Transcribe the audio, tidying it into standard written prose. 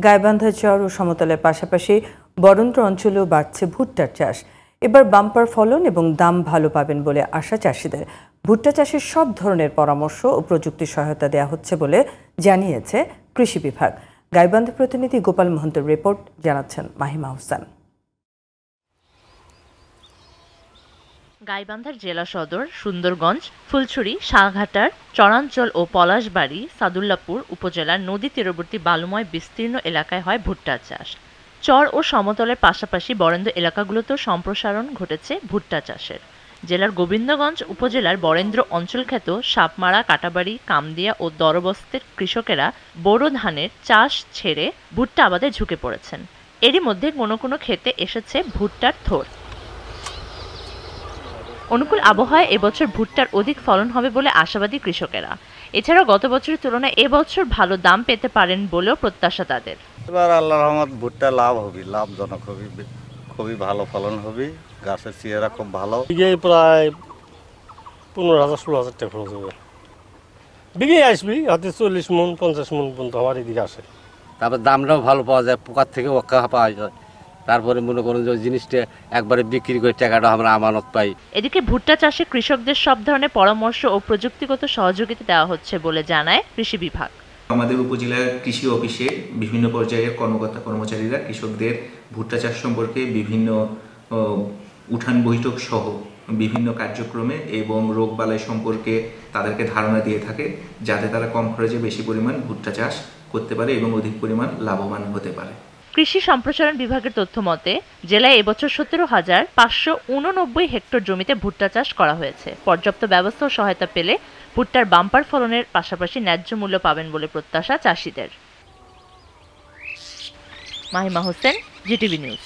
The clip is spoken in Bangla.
গাইবান্ধা চর ও সমতলের পাশাপাশি বরেন্দ্র অঞ্চলেও বাড়ছে ভুট্টার চাষ। এবার বাম্পার ফলন এবং দাম ভালো পাবেন বলে আশা চাষিদের। ভুট্টা চাষের সব ধরনের পরামর্শ ও প্রযুক্তি সহায়তা দেওয়া হচ্ছে বলে জানিয়েছে কৃষি বিভাগ। গাইবান্ধা প্রতিনিধি গোপাল মহন্তের রিপোর্ট, জানাচ্ছেন মাহিমা হোসেন। গাইবান্ধার জেলা সদর সুন্দরগঞ্জ, ফুলছড়ি, শাহঘাটার চরাঞ্চল ও পলাশবাড়ি, সাদুল্লাপুর উপজেলার নদী তীরবর্তী বালুময় বিস্তীর্ণ এলাকায় হয় ভুট্টা চাষ। চর ও সমতলের পাশাপাশি বরেন্দ্র এলাকাগুলোতেও সম্প্রসারণ ঘটেছে ভুট্টা চাষের। জেলার গোবিন্দগঞ্জ উপজেলার বরেন্দ্র অঞ্চলখ্যাত সাপমারা, কাটাবাড়ি, কামদিয়া ও দরবস্তের কৃষকেরা বোরো ধানের চাষ ছেড়ে ভুট্টা আবাদে ঝুঁকে পড়েছেন। এরই মধ্যে কোনো কোনো ক্ষেতে এসেছে ভুট্টার থোড়। অনুকূল আবহাওয়ায় এবছর ভুট্টার অধিক ফলন হবে বলে আশাবাদী কৃষকেরা। এছাড়াও গত বছরের তুলনায় এবছর ভালো দাম পেতে পারেন বলেও প্রত্যাশা তাদের। এবার আল্লাহর রহমত ভুট্টা লাভজনক হবে, খুবই ভালো ফলন হবে। গাছের চেহারা খুব ভালো। বিঘে প্রায় 15,000-16,000 টাকা খরচ হবে। বিঘে আসবি হাতে 40 মন 50 মন পর্যন্ত আমার এদিকে আসে। তারপর দামটাও ভালো পাওয়া যায়, পোকার থেকে রক্ষা পাওয়া যায়। তারপরে মনে করেন যে জিনিসটা একবারে বিক্রি করে টাকাটা আমরা আমানত পাই। এদিকে ভুট্টা চাষে কৃষকদের সব ধরনের পরামর্শ ও প্রযুক্তিগত সহযোগিতা দেওয়া হচ্ছে বলে জানায় কৃষি বিভাগ। আমাদের উপজেলার কৃষি অফিসে বিভিন্ন পর্যায়ের কর্মকর্তা কর্মচারীরা কৃষকদের ভুট্টা চাষ সম্পর্কে বিভিন্ন উঠান বৈঠক সহ বিভিন্ন কার্যক্রমে এবং রোগবালাই সম্পর্কে তাদেরকে ধারণা দিয়ে থাকে, যাতে তারা কম খরচে বেশি পরিমাণ ভুট্টা চাষ করতে পারে এবং অধিক পরিমাণ লাভবান হতে পারে। কৃষি সম্প্রসারণ বিভাগের তথ্য মতে জেলায় এবছর 17,589 হেক্টর জমিতে ভুট্টা চাষ করা হয়েছে। পর্যাপ্ত ব্যবস্থা ও সহায়তা পেলে ভুট্টার বাম্পার ফলনের পাশাপাশি ন্যায্য মূল্য পাবেন বলে প্রত্যাশা চাষিদের। Mahima Hossain, GTV news.